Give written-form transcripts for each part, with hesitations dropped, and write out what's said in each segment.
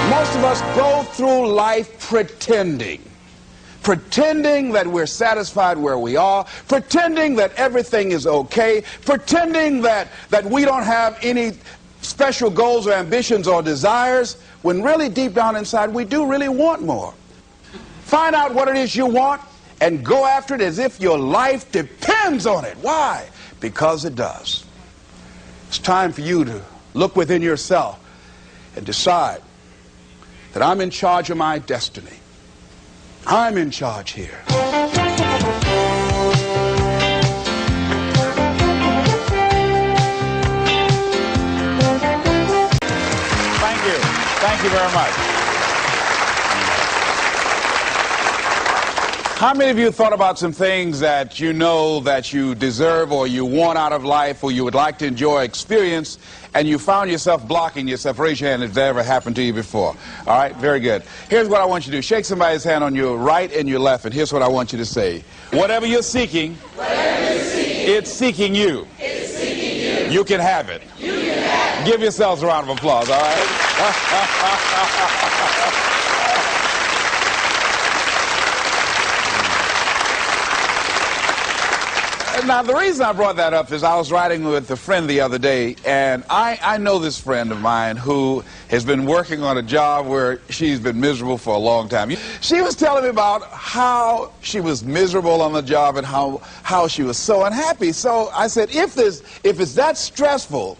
Most of us go through life pretending that we're satisfied where we are, pretending that everything is okay, pretending that we don't have any special goals or ambitions or desires, when really deep down inside we do really want more. Find out what it is you want and go after it as if your life depends on it. Why? Because it does. It's time for you to look within yourself and decide that I'm in charge of my destiny. I'm in charge here. Thank you. Thank you very much. How many of you thought about some things that you know that you deserve or you want out of life or you would like to enjoy experience, and you found yourself blocking yourself? Raise your hand if that ever happened to you before. All right, very good. Here's what I want you to do. Shake somebody's hand on your right and your left, and here's what I want you to say. Whatever you're seeking, it's seeking you. It's seeking you. You can have it. You can have it. Give yourselves a round of applause, all right? Now, the reason I brought that up is I was riding with a friend the other day, and I know this friend of mine who has been working on a job where she's been miserable for a long time. She was telling me about how she was miserable on the job and how she was so unhappy. So I said, if it's that stressful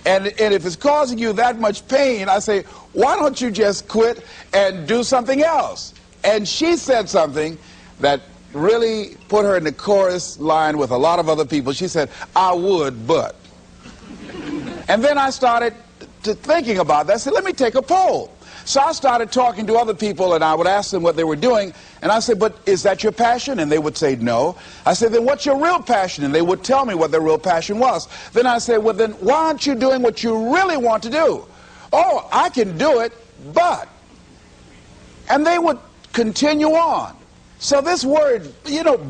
and if it's causing you that much pain, I say, why don't you just quit and do something else? And she said something that really put her in the chorus line with a lot of other people. She said, I would, but. And then I started thinking about that. I said, let me take a poll. So I started talking to other people, and I would ask them what they were doing. And I said, but is that your passion? And they would say no. I said, then what's your real passion? And they would tell me what their real passion was. Then I said, well, then why aren't you doing what you really want to do? Oh, I can do it, but. And they would continue on. So this word,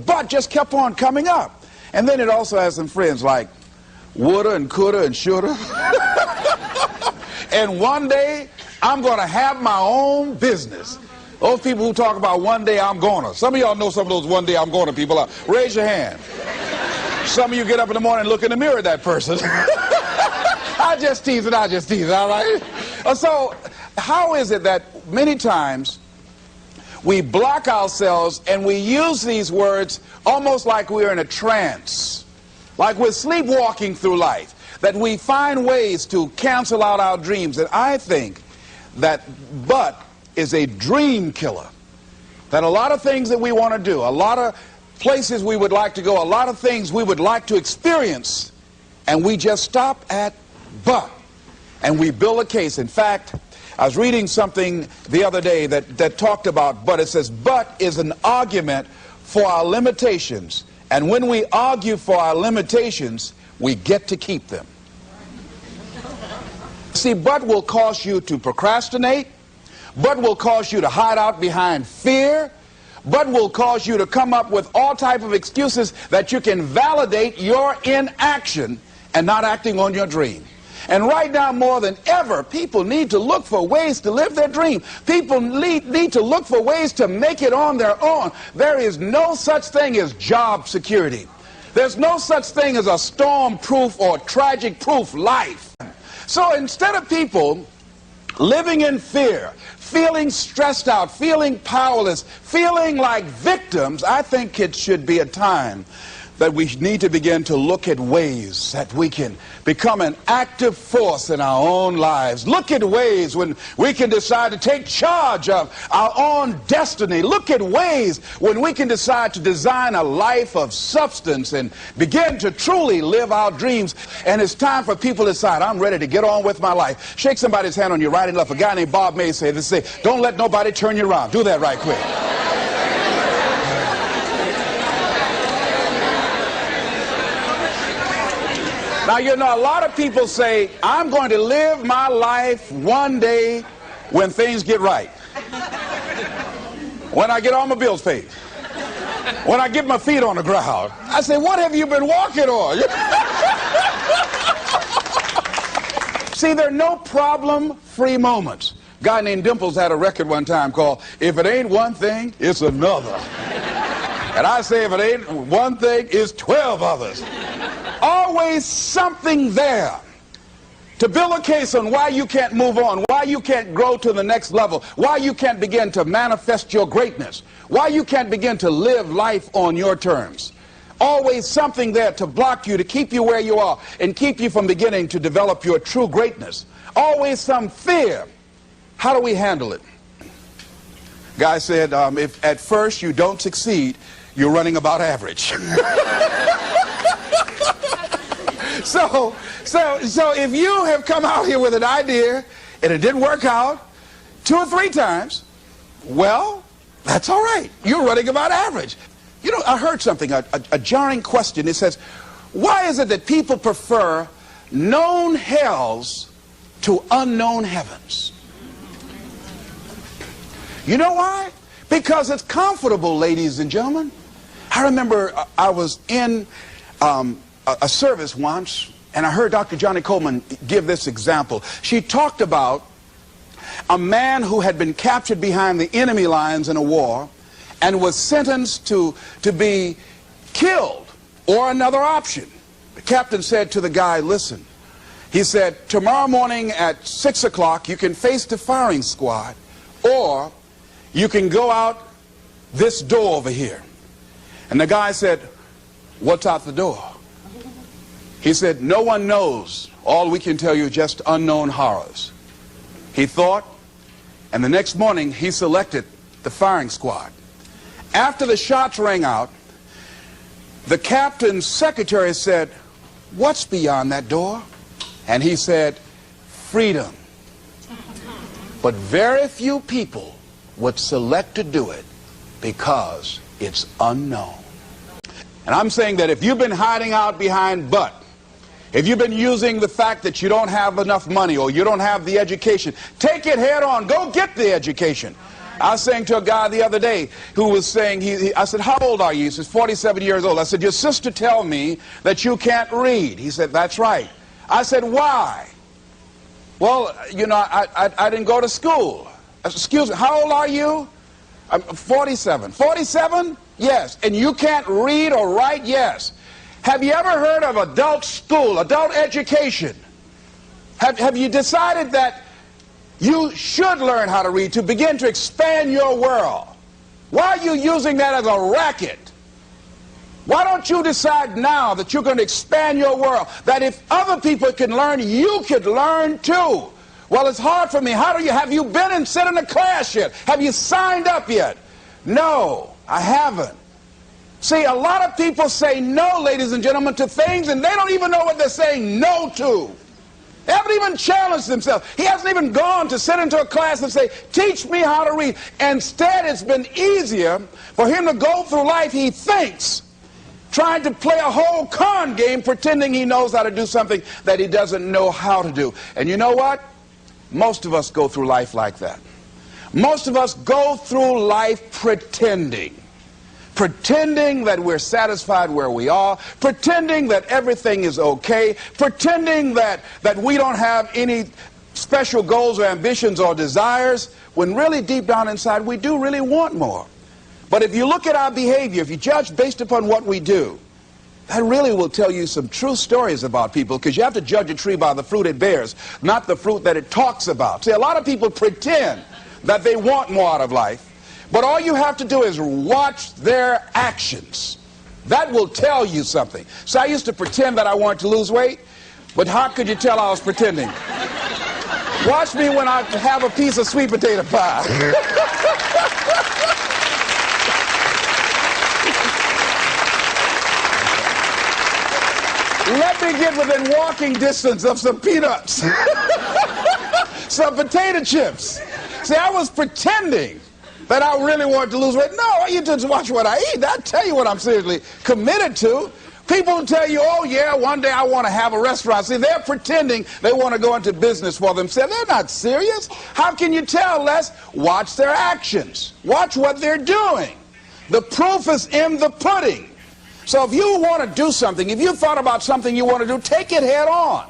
but just kept on coming up. And then it also has some friends like woulda and coulda and shoulda. And one day, I'm going to have my own business. Those people who talk about one day I'm gonna. Some of y'all know some of those one day I'm gonna people. Raise your hand. Some of you get up in the morning and look in the mirror at that person. I just tease it, all right? So how is it that many times we block ourselves and we use these words almost like we're in a trance, like we're sleepwalking through life, that we find ways to cancel out our dreams? And I think that but is a dream killer. That a lot of things that we want to do, a lot of places we would like to go, a lot of things we would like to experience, and we just stop at but, and we build a case. In fact, I was reading something the other day that talked about but. It says, but is an argument for our limitations. And when we argue for our limitations, we get to keep them. See, but will cause you to procrastinate. But will cause you to hide out behind fear. But will cause you to come up with all type of excuses that you can validate your inaction and not acting on your dream. And right now, more than ever, people need to look for ways to live their dream. People need to look for ways to make it on their own. There is no such thing as job security. There's no such thing as a storm-proof or tragic-proof life. So instead of people living in fear, feeling stressed out, feeling powerless, feeling like victims, I think it should be a time that we need to begin to look at ways that we can become an active force in our own lives. Look at ways when we can decide to take charge of our own destiny. Look at ways when we can decide to design a life of substance and begin to truly live our dreams. And it's time for people to decide, I'm ready to get on with my life. Shake somebody's hand on your right and left. A guy named Bob May said this, don't let nobody turn you around. Do that right quick. Now, you know, a lot of people say, I'm going to live my life one day when things get right. When I get all my bills paid. When I get my feet on the ground. I say, what have you been walking on? See, there are no problem-free moments. guy named Dimples had a record one time called "If It Ain't One Thing, It's Another." And I say, if it ain't one thing, it's 12 others. Always something there to build a case on why you can't move on, why you can't grow to the next level, why you can't begin to manifest your greatness, why you can't begin to live life on your terms. Always something there to block you, to keep you where you are, and keep you from beginning to develop your true greatness. Always some fear. How do we handle it? Guy said, if at first you don't succeed, you're running about average. So if you have come out here with an idea and it didn't work out 2 or 3 times, well, that's all right. You're running about average. You know, I heard something, a jarring question. It says, why is it that people prefer known hells to unknown heavens? You know why? Because it's comfortable, ladies and gentlemen. I remember I was in a service once, and I heard Dr. Johnny Coleman give this example. She talked about a man who had been captured behind the enemy lines in a war and was sentenced to be killed, or another option. The captain said to the guy, listen, he said, tomorrow morning at 6 o'clock you can face the firing squad, or you can go out this door over here. And the guy said, what's out the door? He said, no one knows. All we can tell you is just unknown horrors. He thought, and the next morning he selected the firing squad. After the shots rang out, the captain's secretary said, what's beyond that door? And he said, freedom. But very few people would select to do it because it's unknown. And I'm saying that if you've been hiding out behind but, if you've been using the fact that you don't have enough money or you don't have the education, take it head on. Go get the education. I was saying to a guy the other day who was saying, I said, how old are you? He says, 47 years old. I said, your sister tell me that you can't read. He said, that's right. I said, why? Well, you know, I didn't go to school. I said, excuse me, how old are you? I'm 47. 47? Yes. And you can't read or write? Yes. Have you ever heard of adult school, adult education? Have you decided that you should learn how to read to begin to expand your world? Why are you using that as a racket? Why don't you decide now that you're going to expand your world, that if other people can learn, you could learn too? Well, it's hard for me. Have you been and sit in a class yet? Have you signed up yet? No, I haven't. See, a lot of people say no, ladies and gentlemen, to things, and they don't even know what they're saying no to. They haven't even challenged themselves. He hasn't even gone to sit into a class and say, teach me how to read. Instead, it's been easier for him to go through life, he thinks, trying to play a whole con game, pretending he knows how to do something that he doesn't know how to do. And you know what? Most of us go through life like that. Most of us go through life pretending that we're satisfied where we are, pretending that everything is okay, pretending that we don't have any special goals or ambitions or desires, when really deep down inside we do really want more. But if you look at our behavior, if you judge based upon what we do, that really will tell you some true stories about people, because you have to judge a tree by the fruit it bears, not the fruit that it talks about. See, a lot of people pretend that they want more out of life, but all you have to do is watch their actions. That will tell you something. So I used to pretend that I wanted to lose weight, but how could you tell I was pretending? Watch me when I have a piece of sweet potato pie. Let me get within walking distance of some peanuts, some potato chips. See, I was pretending that I really wanted to lose weight. No, all you do is watch what I eat. I'll tell you what I'm seriously committed to. People tell you, oh yeah, one day I want to have a restaurant. See, they're pretending they want to go into business for themselves. They're not serious. How can you tell, Les? Watch their actions. Watch what they're doing. The proof is in the pudding. So if you want to do something, if you thought about something you want to do, take it head on.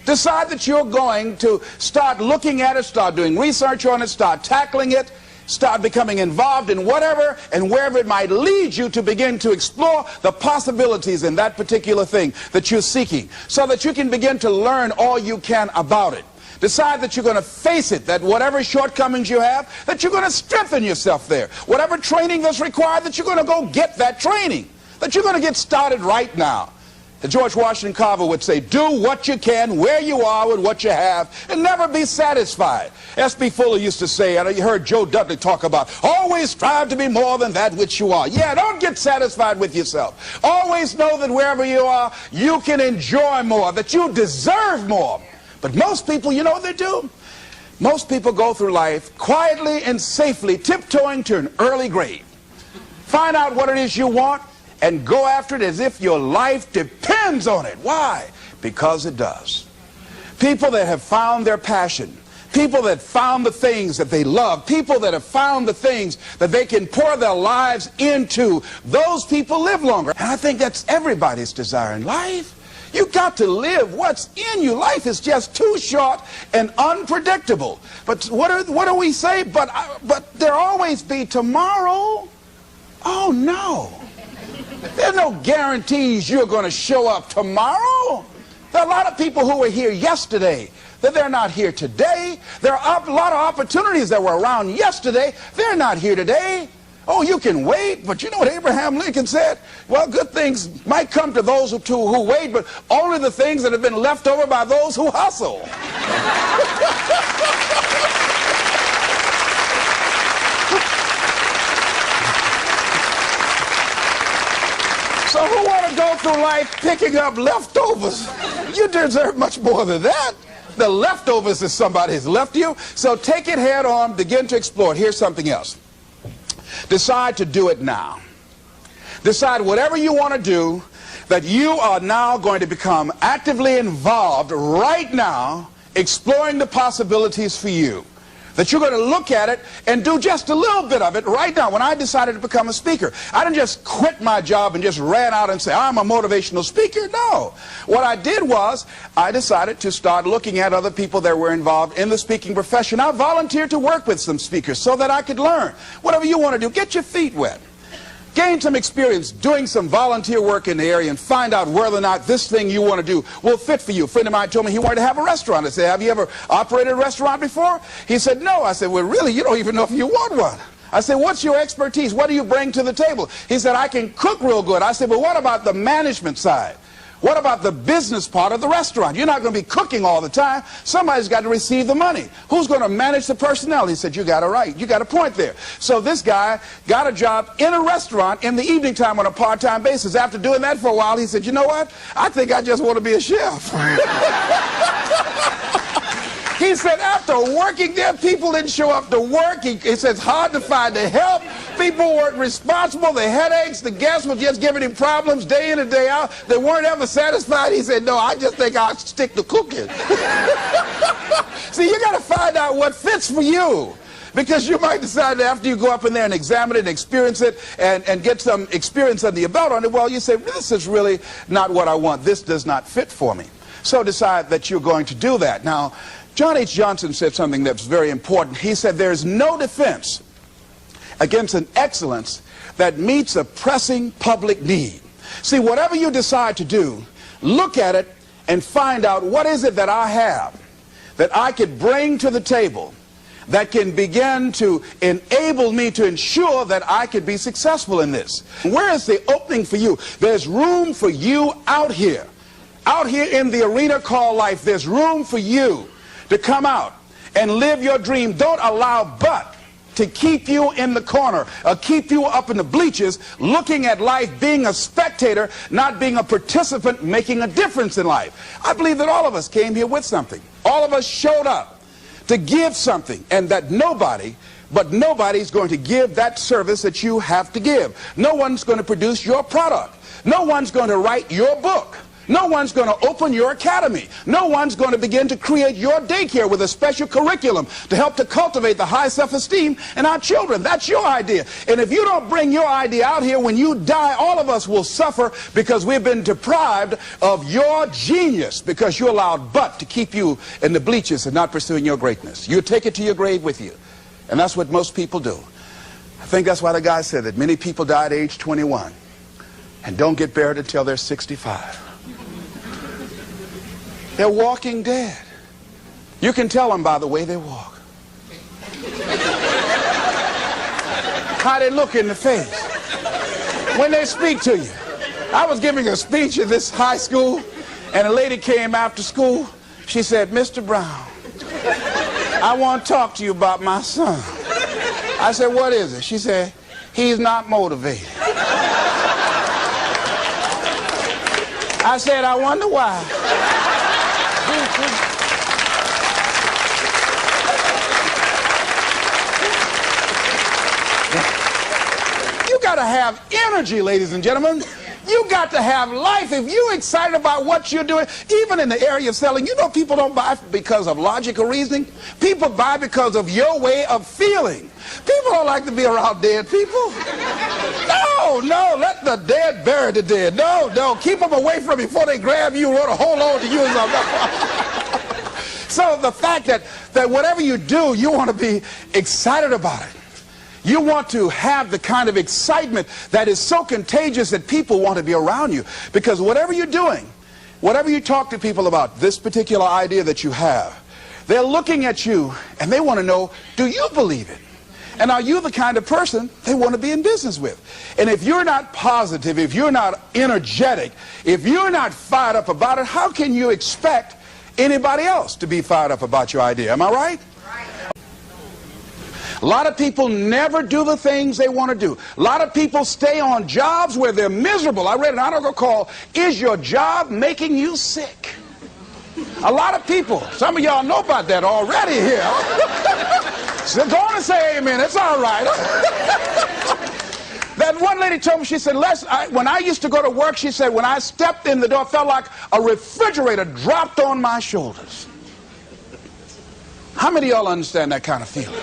Decide that you're going to start looking at it, start doing research on it, start tackling it, start becoming involved in whatever and wherever it might lead you to begin to explore the possibilities in that particular thing that you're seeking, so that you can begin to learn all you can about it. Decide that you're going to face it, that whatever shortcomings you have, that you're going to strengthen yourself there. Whatever training that's required, that you're going to go get that training, that you're going to get started right now. George Washington Carver would say, do what you can where you are with what you have and never be satisfied. S.B. Fuller used to say, and you heard Joe Dudley talk about, always strive to be more than that which you are. Yeah, don't get satisfied with yourself. Always know that wherever you are, you can enjoy more, that you deserve more. But most people, you know what they do? Most people go through life quietly and safely tiptoeing to an early grave. Find out what it is you want and go after it as if your life depends on it. Why? Because it does. People that have found their passion, people that found the things that they love, people that have found the things that they can pour their lives into, those people live longer. And I think that's everybody's desire in life. You've got to live what's in you. Life is just too short and unpredictable. But what do we say? But there'll always be tomorrow. Oh, no. There's no guarantees you're going to show up tomorrow. There are a lot of people who were here yesterday that they're not here today. There are a lot of opportunities that were around yesterday. They're not here today. Oh, you can wait, but you know what Abraham Lincoln said? Well, good things might come to those who wait, but only the things that have been left over by those who hustle. So who want to go through life picking up leftovers? You deserve much more than that. The leftovers is somebody has left you. So take it head on, begin to explore it. Here's something else. Decide to do it now. Decide whatever you want to do, that you are now going to become actively involved right now, exploring the possibilities for you. That you're going to look at it and do just a little bit of it right now. When I decided to become a speaker, I didn't just quit my job and just ran out and say, I'm a motivational speaker. No. What I did was, I decided to start looking at other people that were involved in the speaking profession. I volunteered to work with some speakers so that I could learn. Whatever you want to do, get your feet wet. Gain some experience doing some volunteer work in the area and find out whether or not this thing you want to do will fit for you. A friend of mine told me he wanted to have a restaurant. I said, have you ever operated a restaurant before? He said, no. I said, well, really, you don't even know if you want one. I said, what's your expertise? What do you bring to the table? He said, I can cook real good. I said, well, what about the management side? What about the business part of the restaurant? You're not going to be cooking all the time. Somebody's got to receive the money. Who's going to manage the personnel? He said, you got it right. You got a point there. So this guy got a job in a restaurant in the evening time on a part-time basis. After doing that for a while, he said, you know what? I think I just want to be a chef. He said after working there, people didn't show up to work. He said it's hard to find the help. People weren't responsible. The headaches, the guests were just giving him problems day in and day out. They weren't ever satisfied. He said, no, I just think I'll stick to cooking. See, you got to find out what fits for you. Because you might decide that after you go up in there and examine it and experience it and get some experience under your belt on it, well, you say, this is really not what I want. This does not fit for me. So decide that you're going to do that. Now, John H. Johnson said something that's very important. He said, there's no defense against an excellence that meets a pressing public need. See, whatever you decide to do, look at it and find out what is it that I have that I could bring to the table that can begin to enable me to ensure that I could be successful in this. Where is the opening for you? There's room for you out here. Out here in the arena called life, there's room for you to come out and live your dream. Don't allow but to keep you in the corner or keep you up in the bleachers looking at life, being a spectator, not being a participant, making a difference in life. I believe that all of us came here with something. All of us showed up to give something, and that nobody's going to give that service that you have to give. No one's going to produce your product. No one's going to write your book. No one's going to open your academy. No one's going to begin to create your daycare with a special curriculum to help to cultivate the high self-esteem in our children. That's your idea. And if you don't bring your idea out here, when you die, all of us will suffer because we've been deprived of your genius because you allowed but to keep you in the bleachers and not pursuing your greatness. You take it to your grave with you. And that's what most people do. I think that's why the guy said that many people die at age 21 and don't get buried until they're 65. They're walking dead. You can tell them by the way they walk. How they look in the face. When they speak to you. I was giving a speech at this high school, and a lady came after school. She said, "Mr. Brown, I want to talk to you about my son." I said, "What is it?" She said, "He's not motivated." I said, "I wonder why." You got to have energy, ladies and gentlemen. You got to have life. If you're excited about what you're doing, even in the area of selling, you know people don't buy because of logical reasoning. People buy because of your way of feeling. People don't like to be around dead people. No, let the dead bury the dead. No, keep them away from you before they grab you and want to hold on to you. So the fact that whatever you do, you want to be excited about it. You want to have the kind of excitement that is so contagious that people want to be around you. Because whatever you're doing, whatever you talk to people about, this particular idea that you have, they're looking at you and they want to know, do you believe it? And are you the kind of person they want to be in business with? And if you're not positive, if you're not energetic, if you're not fired up about it, how can you expect anybody else to be fired up about your idea? Am I right? A lot of people never do the things they want to do. A lot of people stay on jobs where they're miserable. I read an article called, "Is Your Job Making You Sick?" A lot of people, some of y'all know about that already here. So go on and say amen. It's all right. That one lady told me, she said, when I used to go to work, she said, when I stepped in the door, it felt like a refrigerator dropped on my shoulders. How many of y'all understand that kind of feeling?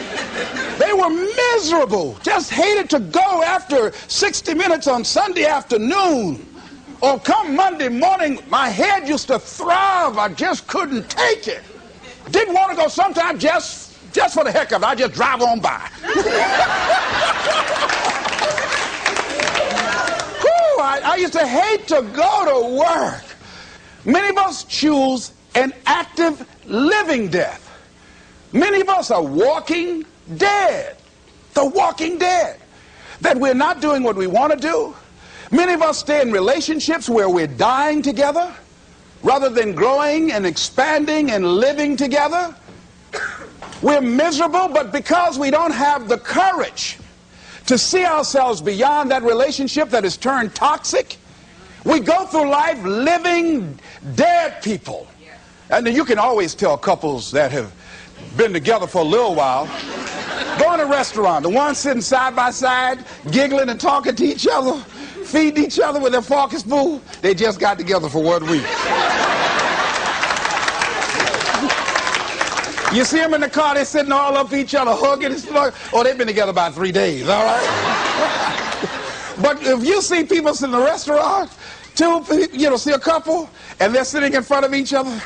They were miserable, just hated to go after 60 minutes on Sunday afternoon. Or come Monday morning, my head used to throb. I just couldn't take it. Didn't want to go sometimes just for the heck of it. I just drive on by. Whew, I used to hate to go to work. Many of us choose an active living death. Many of us are walking dead. The walking dead. That we're not doing what we want to do. Many of us stay in relationships where we're dying together rather than growing and expanding and living together. We're miserable, but because we don't have the courage to see ourselves beyond that relationship that has turned toxic, we go through life living dead people. And you can always tell couples that have been together for a little while. Go in a restaurant, the ones sitting side by side, giggling and talking to each other, feeding each other with their fork and spoon, they just got together for 1 week. You see them in the car, they're sitting all up each other, hugging and slugging. Oh, they've been together about 3 days, all right? But if you see people in the restaurant, see a couple, and they're sitting in front of each other.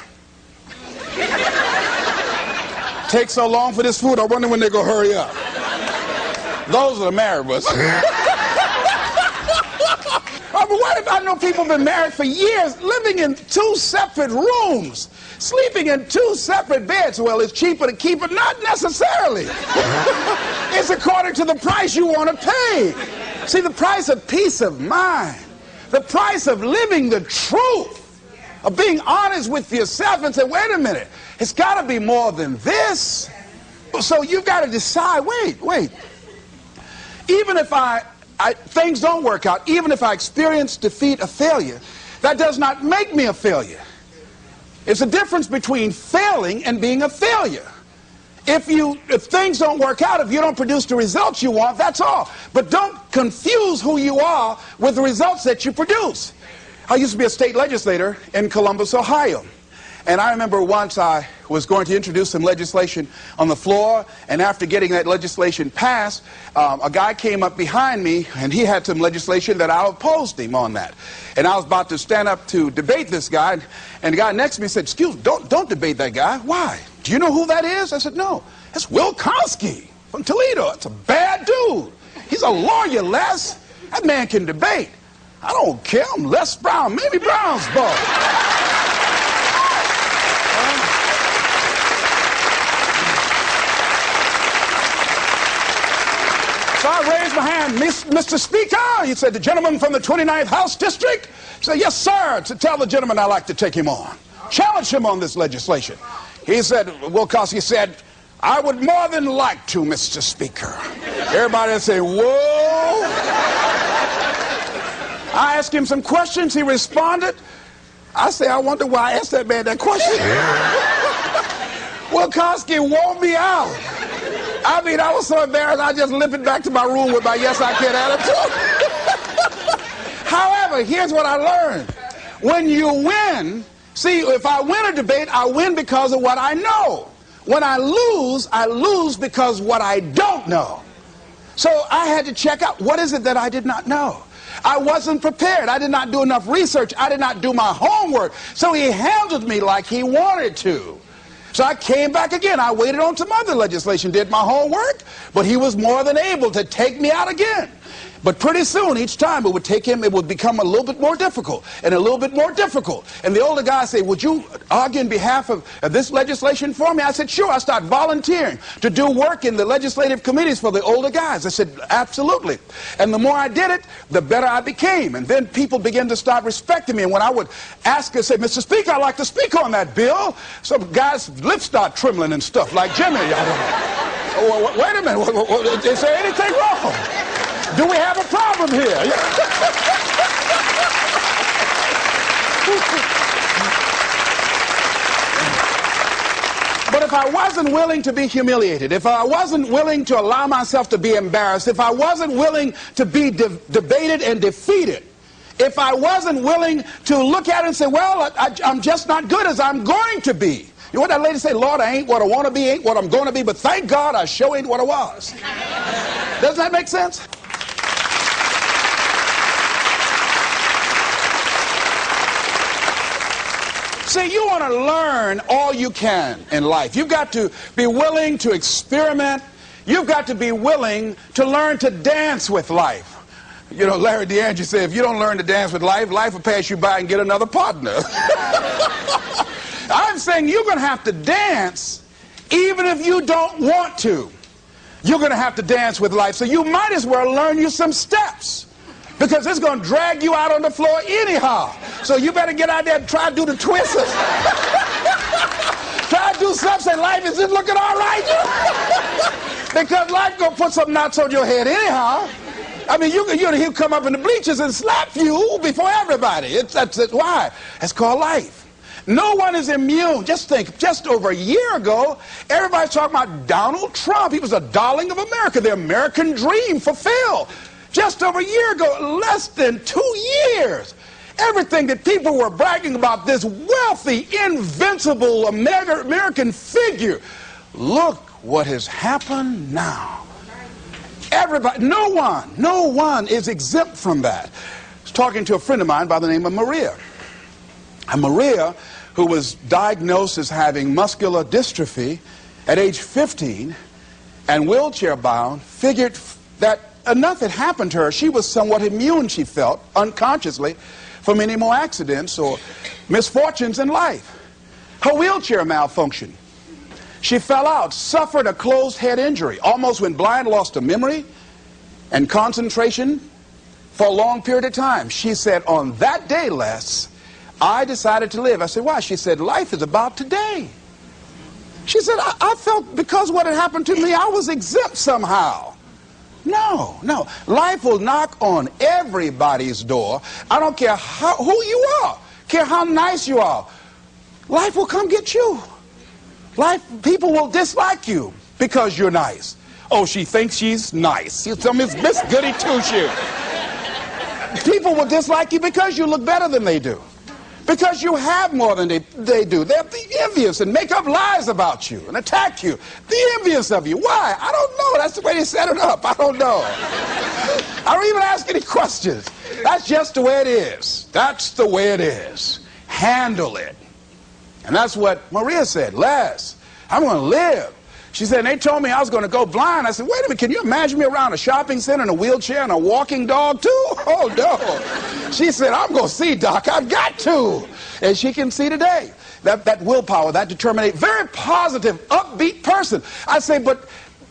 Takes so long for this food, I wonder when they're going to hurry up. Those are the married ones. But what if I know people have been married for years, living in 2 separate rooms, sleeping in 2 separate beds? Well, it's cheaper to keep it. Not necessarily. It's according to the price you want to pay. See, the price of peace of mind, the price of living the truth, of being honest with yourself and say, wait a minute, it's got to be more than this. So you've got to decide, wait. Even if things don't work out, even if I experience defeat or failure, that does not make me a failure. It's a difference between failing and being a failure. If things don't work out, if you don't produce the results you want, that's all. But don't confuse who you are with the results that you produce. I used to be a state legislator in Columbus, Ohio. And I remember once I was going to introduce some legislation on the floor, and after getting that legislation passed, a guy came up behind me, and he had some legislation that I opposed him on that. And I was about to stand up to debate this guy, and the guy next to me said, "Excuse me, don't debate that guy." "Why? Do you know who that is?" I said, "No, that's Will Kosky from Toledo. That's a bad dude. He's a lawyer, Les. That man can debate." "I don't care. I'm Les Brown, Mamie Brown's boy." So I raised my hand. "Mr. Speaker," he said, "the gentleman from the 29th House District." I said, "Yes, sir. To tell the gentleman I'd like to take him on. Challenge him on this legislation." He said, Will Kosky said, "I would more than like to, Mr. Speaker." Everybody would say, "Whoa." I asked him some questions. He responded. I say, "I wonder why I asked that man that question." Will Kosky wore me out. I mean, I was so embarrassed, I just limped back to my room with my "yes, I can" attitude. However, here's what I learned. When you win, see, if I win a debate, I win because of what I know. When I lose because what I don't know. So I had to check out, what is it that I did not know? I wasn't prepared. I did not do enough research. I did not do my homework. So he handled me like he wanted to. So I came back again. I waited on some other legislation, did my homework, but he was more than able to take me out again. But pretty soon, each time it would become a little bit more difficult and a little bit more difficult. And the older guy said, "Would you argue in behalf of this legislation for me?" I said, "Sure." I started volunteering to do work in the legislative committees for the older guys. I said, "Absolutely." And the more I did it, the better I became. And then people began to start respecting me. And when I would ask and say, "Mr. Speaker, I'd like to speak on that bill," some guys' lips start trembling and stuff, like Jimmy. "Oh, wait a minute, is there anything wrong? Do we have a problem here?" But if I wasn't willing to be humiliated, if I wasn't willing to allow myself to be embarrassed, if I wasn't willing to be debated and defeated, if I wasn't willing to look at it and say, "Well, I'm just not good as I'm going to be." You know what that lady say? "Lord, I ain't what I want to be, ain't what I'm going to be, but thank God I sure ain't what I was." Doesn't that make sense? See, you want to learn all you can in life. You've got to be willing to experiment. You've got to be willing to learn to dance with life. You know, Larry DeAndre said, if you don't learn to dance with life, life will pass you by and get another partner. I'm saying you're going to have to dance even if you don't want to. You're going to have to dance with life. So you might as well learn you some steps, because it's going to drag you out on the floor anyhow. So you better get out there and try to do the twisters. Try to do something. Say, "Life is just looking all right." Because life going to put some knots on your head anyhow. I mean, he'll come up in the bleachers and slap you before everybody. That's why. That's called life. No one is immune. Just think, just over a year ago, everybody's talking about Donald Trump. He was a darling of America, the American dream fulfilled. Just over a year ago, less than 2 years, everything that people were bragging about, this wealthy, invincible American figure, look what has happened now. Everybody, no one is exempt from that. I was talking to a friend of mine by the name of Maria. And Maria, who was diagnosed as having muscular dystrophy at age 15 and wheelchair bound, figured that enough had happened to her. She was somewhat immune, she felt, unconsciously, from any more accidents or misfortunes in life. Her wheelchair malfunctioned. She fell out, suffered a closed head injury, almost went blind, lost her memory and concentration for a long period of time. She said, "On that day, Les, I decided to live." I said, "Why?" She said, "Life is about today." She said, I felt because what had happened to me, I was exempt somehow. No. Life will knock on everybody's door. I don't care who you are, care how nice you are. Life will come get you. People will dislike you because you're nice. "Oh, she thinks she's nice. She's some Miss Goody Two-Shoe." People will dislike you because you look better than they do. Because you have more than they do. They'll be envious and make up lies about you and attack you. Be envious of you. Why? I don't know. That's the way they set it up. I don't know. I don't even ask any questions. That's just the way it is. That's the way it is. Handle it. And that's what Maria said. Les, I'm going to live. She said, and they told me I was going to go blind. I said, wait a minute, can you imagine me around a shopping center in a wheelchair and a walking dog too? Oh, no. She said, I'm going to see, Doc. I've got to. And she can see today. That willpower, that determination, very positive, upbeat person. I say, but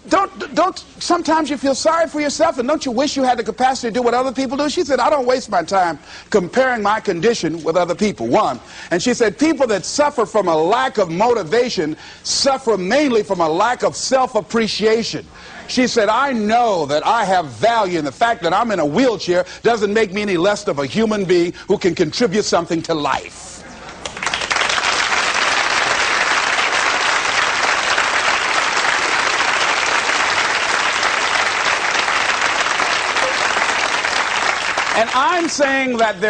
don't sometimes you feel sorry for yourself, and don't you wish you had the capacity to do what other people do? She said, I don't waste my time comparing my condition with other people, one. And she said, people that suffer from a lack of motivation suffer mainly from a lack of self-appreciation. She said, I know that I have value, and the fact that I'm in a wheelchair doesn't make me any less of a human being who can contribute something to life. And I'm saying that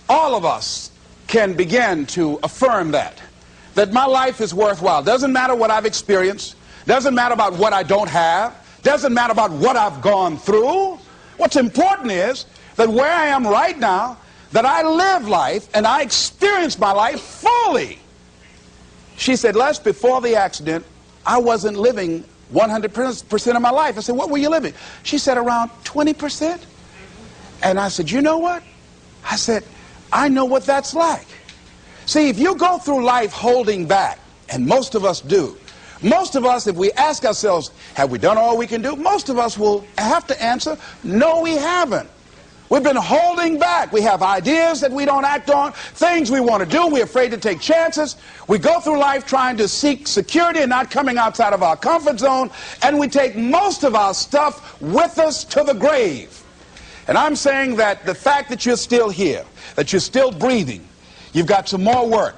all of us can begin to affirm that my life is worthwhile. Doesn't matter what I've experienced. Doesn't matter about what I don't have. Doesn't matter about what I've gone through. What's important is that where I am right now, that I live life and I experience my life fully. She said, Les, before the accident, I wasn't living 100% of my life. I said, what were you living? She said, around 20%. And I said, you know what? I said, I know what that's like. See, if you go through life holding back, and most of us do, most of us, if we ask ourselves, have we done all we can do? Most of us will have to answer, no, we haven't. We've been holding back. We have ideas that we don't act on, things we want to do. We're afraid to take chances. We go through life trying to seek security and not coming outside of our comfort zone, and we take most of our stuff with us to the grave. And I'm saying that the fact that you're still here, that you're still breathing, you've got some more work,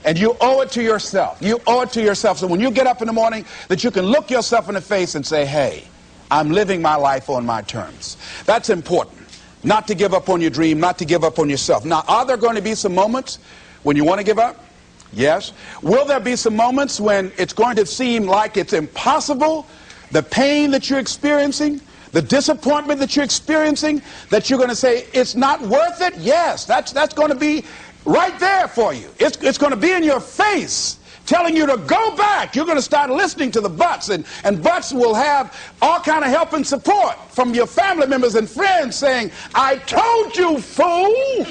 and you owe it to yourself. You owe it to yourself. So when you get up in the morning, that you can look yourself in the face and say, hey, I'm living my life on my terms. That's important. Not to give up on your dream, not to give up on yourself. Now, are there going to be some moments when you want to give up? Yes. Will there be some moments when it's going to seem like it's impossible? The pain that you're experiencing, the disappointment that you're experiencing, that you're going to say, it's not worth it? Yes, that's going to be right there for you. It's going to be in your face, telling you to go back. You're going to start listening to the buts, and buts will have all kind of help and support from your family members and friends saying, I told you, fool.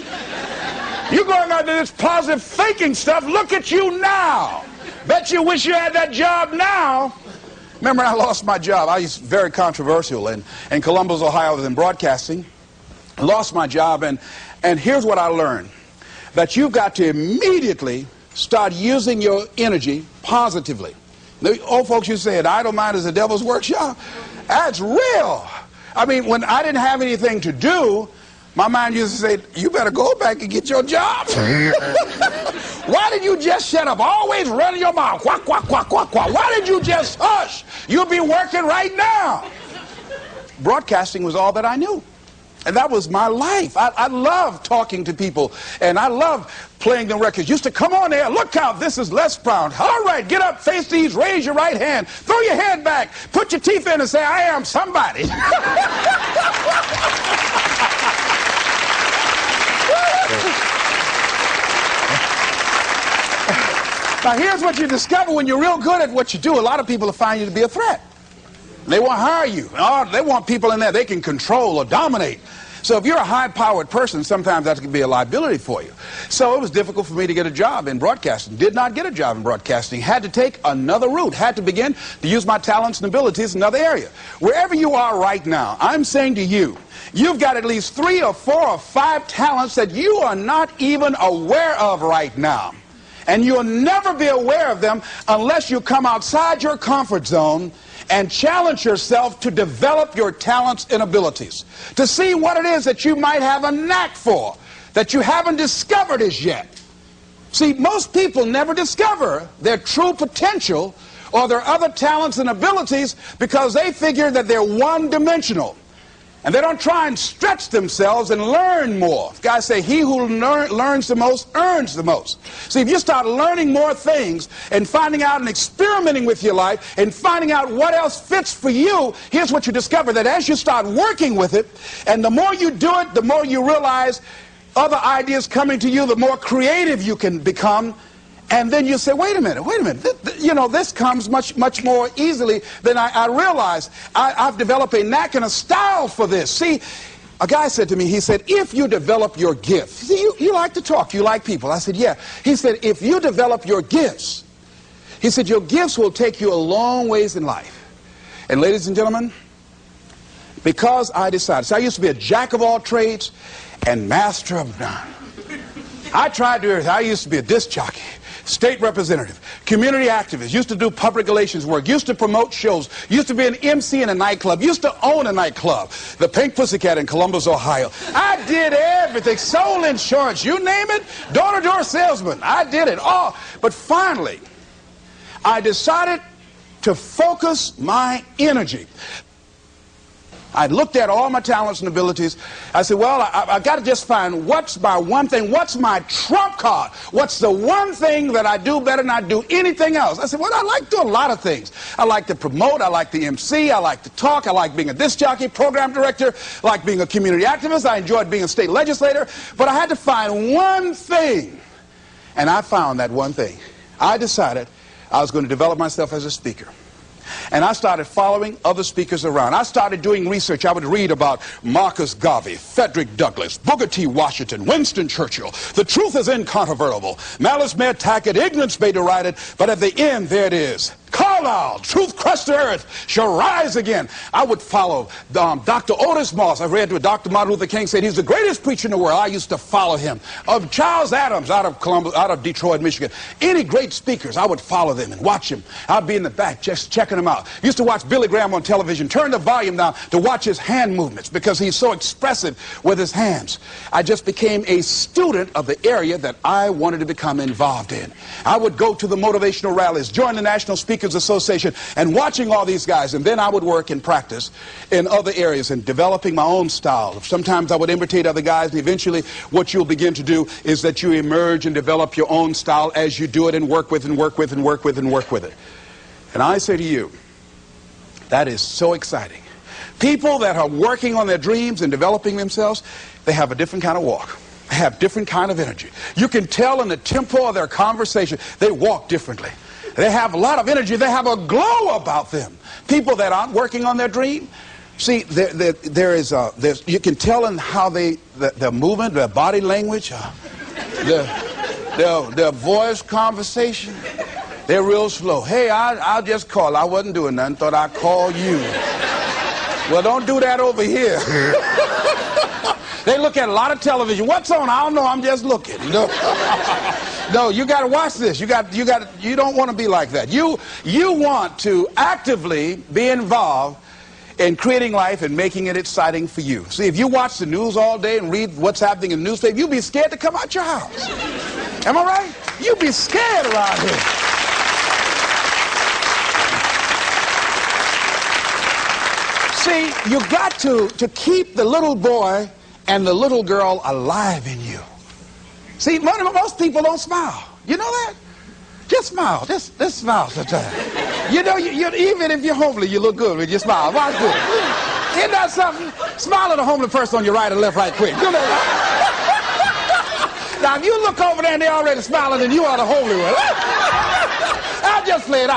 You're going out to this positive thinking stuff. Look at you now. Bet you wish you had that job now. Remember, I lost my job. I was very controversial in Columbus, Ohio. I was in broadcasting. I lost my job, and here's what I learned. That you've got to immediately start using your energy positively. The old folks used to say, an idle mind is the devil's workshop. That's real. I mean, when I didn't have anything to do, my mind used to say, you better go back and get your job. Why did you just shut up? Always running your mouth. Quack, quack, quack, quack, quack. Why did you just hush? You'll be working right now. Broadcasting was all that I knew. And that was my life. I love talking to people, and I love playing the records. Used to come on there, look out, this is Les Brown. All right, get up, face these, raise your right hand, throw your head back, put your teeth in and say, I am somebody. Now here's what you discover when you're real good at what you do. A lot of people will find you to be a threat. They won't hire you. Oh, they want people in there they can control or dominate. So if you're a high-powered person, sometimes that can be a liability for you. So it was difficult for me to get a job in broadcasting. Did not get a job in broadcasting. Had to take another route. Had to begin to use my talents and abilities in another area. Wherever you are right now, I'm saying to you, you've got at least 3 or 4 or 5 talents that you are not even aware of right now. And you'll never be aware of them unless you come outside your comfort zone and challenge yourself to develop your talents and abilities, to see what it is that you might have a knack for, that you haven't discovered as yet. See, most people never discover their true potential or their other talents and abilities because they figure that they're one-dimensional. And they don't try and stretch themselves and learn more. Guys say, he who learns the most earns the most. See, if you start learning more things and finding out and experimenting with your life and finding out what else fits for you, here's what you discover, that as you start working with it, and the more you do it, the more you realize other ideas coming to you, the more creative you can become. And then you say, wait a minute, you know, this comes much more easily than I realized. I've developed a knack and a style for this. See, a guy said to me, he said, if you develop your gift, see, you like to talk, you like people. I said, yeah. He said, if you develop your gifts, he said, your gifts will take you a long ways in life. And ladies and gentlemen, because I decided, so I used to be a jack of all trades and master of none. I tried to do everything. I used to be a disc jockey, state representative, community activist, used to do public relations work, used to promote shows, used to be an MC in a nightclub, used to own a nightclub, the Pink Pussycat in Columbus, Ohio. I did everything, sold insurance, you name it, door-to-door salesman. I did it all. But finally, I decided to focus my energy. I looked at all my talents and abilities. I said, well, I got to just find what's my one thing, what's my trump card, what's the one thing that I do better than I do anything else. I said, well, I like to do a lot of things. I like to promote, I like to MC, I like to talk, I like being a disc jockey, program director, I like being a community activist, I enjoyed being a state legislator, but I had to find one thing, and I found that one thing. I decided I was going to develop myself as a speaker. And I started following other speakers around. I started doing research. I would read about Marcus Garvey, Frederick Douglass, Booker T. Washington, Winston Churchill. The truth is incontrovertible. Malice may attack it, ignorance may deride it, but at the end, there it is. Carlyle, truth crushed to earth, shall rise again. I would follow Dr. Otis Moss. I read what Dr. Martin Luther King said. He's the greatest preacher in the world. I used to follow him. Of Charles Adams out of Columbus, out of Detroit, Michigan. Any great speakers, I would follow them and watch them. I'd be in the back just checking them out. Used to watch Billy Graham on television, turn the volume down to watch his hand movements because he's so expressive with his hands. I just became a student of the area that I wanted to become involved in. I would go to the motivational rallies, join the National Speakers Association, and watching all these guys, and then I would work and practice in other areas and developing my own style. Sometimes I would imitate other guys, and eventually what you'll begin to do is that you emerge and develop your own style as you do it and work with and work with and work with and work with it. And I say to you, that is so exciting. People that are working on their dreams and developing themselves, they have a different kind of walk. They have different kind of energy. You can tell in the tempo of their conversation, they walk differently. They have a lot of energy. They have a glow about them. People that aren't working on their dream, see, you can tell in how their movement, their body language, their voice conversation, they're real slow. Hey, I'll just call. I wasn't doing nothing. Thought I'd call you. Well, don't do that over here. They look at a lot of television. What's on? I don't know. I'm just looking. You know? No, you got to watch this. You don't want to be like that. You want to actively be involved in creating life and making it exciting for you. See, if you watch the news all day and read what's happening in the newspaper, you'll be scared to come out your house. Am I right? You'll be scared around here. See, you got to keep the little boy and the little girl alive in you. See, most people don't smile. You know that? Just smile. Just smile sometimes. You know, even if you're homely, you look good when you smile. Watch this. Isn't that something? Smile at a homely person on your right and left right quick. You know that? Now, if you look over there and they're already smiling, then you are the homely one. I'll just play it.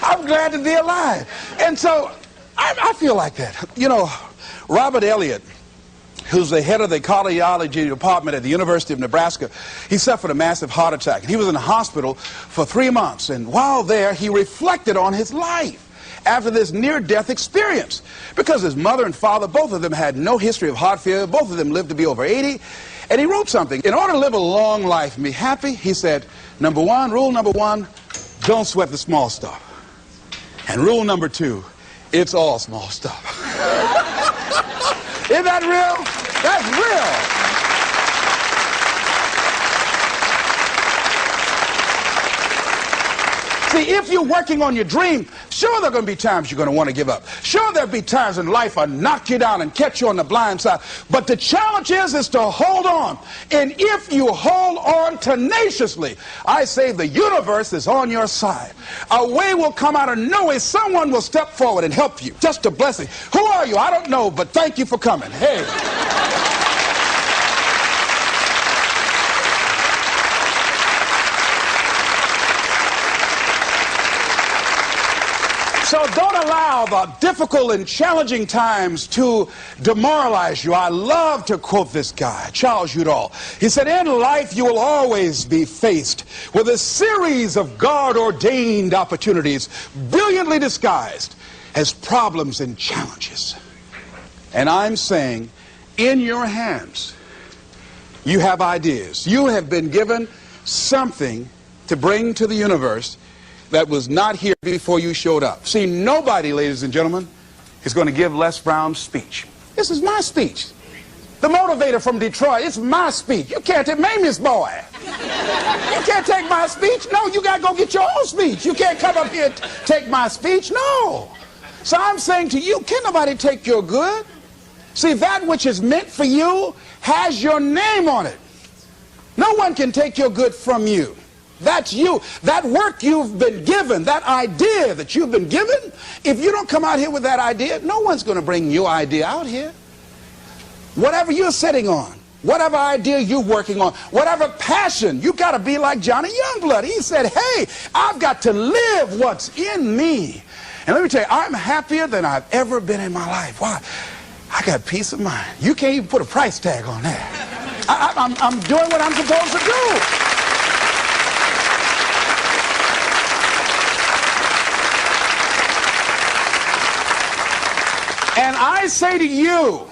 I'm glad to be alive. And so, I feel like that. You know, Robert Elliott, who's the head of the cardiology department at the University of Nebraska, he suffered a massive heart attack. And he was in the hospital for 3 months. And while there, he reflected on his life after this near-death experience. Because his mother and father, both of them had no history of heart failure. Both of them lived to be over 80. And he wrote something. In order to live a long life and be happy, he said, rule number one, don't sweat the small stuff. And rule number two, it's all small stuff. Isn't that real? That's real. See, if you're working on your dream, sure there are going to be times you're going to want to give up. Sure there'll be times in life will knock you down and catch you on the blind side. But the challenge is to hold on. And if you hold on tenaciously, I say the universe is on your side. A way will come out of nowhere. Someone will step forward and help you. Just a blessing. Who are you? I don't know, but thank you for coming. Hey. So don't allow the difficult and challenging times to demoralize you. I love to quote this guy, Charles Udall. He said, in life you will always be faced with a series of God-ordained opportunities, brilliantly disguised as problems and challenges. And I'm saying, in your hands, you have ideas. You have been given something to bring to the universe that was not here before you showed up. See, nobody, ladies and gentlemen, is going to give Les Brown's speech. This is my speech. The motivator from Detroit, it's my speech. You can't take Mamie's boy. You can't take my speech. No, you got to go get your own speech. You can't come up here and take my speech. No. So I'm saying to you, can't nobody take your good. See, that which is meant for you has your name on it. No one can take your good from you. That's you. That work you've been given, that idea that you've been given, if you don't come out here with that idea, no one's going to bring your idea out here. Whatever you're sitting on, whatever idea you're working on, whatever passion, you've got to be like Johnny Youngblood. He said, hey, I've got to live what's in me. And let me tell you, I'm happier than I've ever been in my life. Why? I got peace of mind. You can't even put a price tag on that. I'm doing what I'm supposed to do. And I say to you,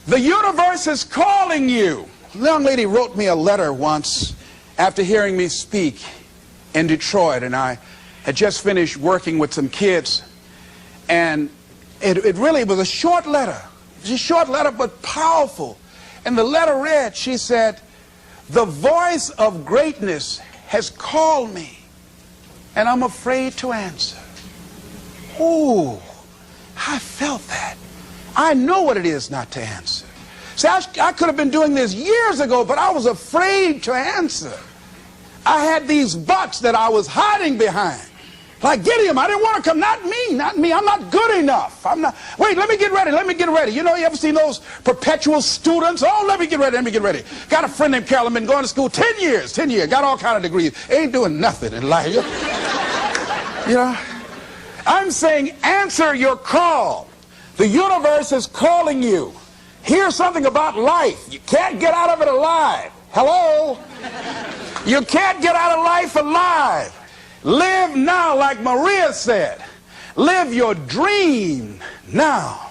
the universe is calling you. A young lady wrote me a letter once after hearing me speak in Detroit, and I had just finished working with some kids, and it really was a short letter. It was a short letter, but powerful. And the letter read, she said, the voice of greatness has called me, and I'm afraid to answer. Ooh. I felt that. I know what it is not to answer. See, I could have been doing this years ago, but I was afraid to answer. I had these buts that I was hiding behind. Like Gideon, I didn't want to come. Not me, not me. I'm not good enough. I'm not. Wait, let me get ready. Let me get ready. You know, you ever seen those perpetual students? Oh, let me get ready. Let me get ready. Got a friend named Carolyn, been going to school 10 years. Got all kind of degrees. Ain't doing nothing in life. You know? I'm saying answer your call. The universe is calling you. Here's something about life. You can't get out of it alive. Hello? You can't get out of life alive. Live now, like Maria said. Live your dream now.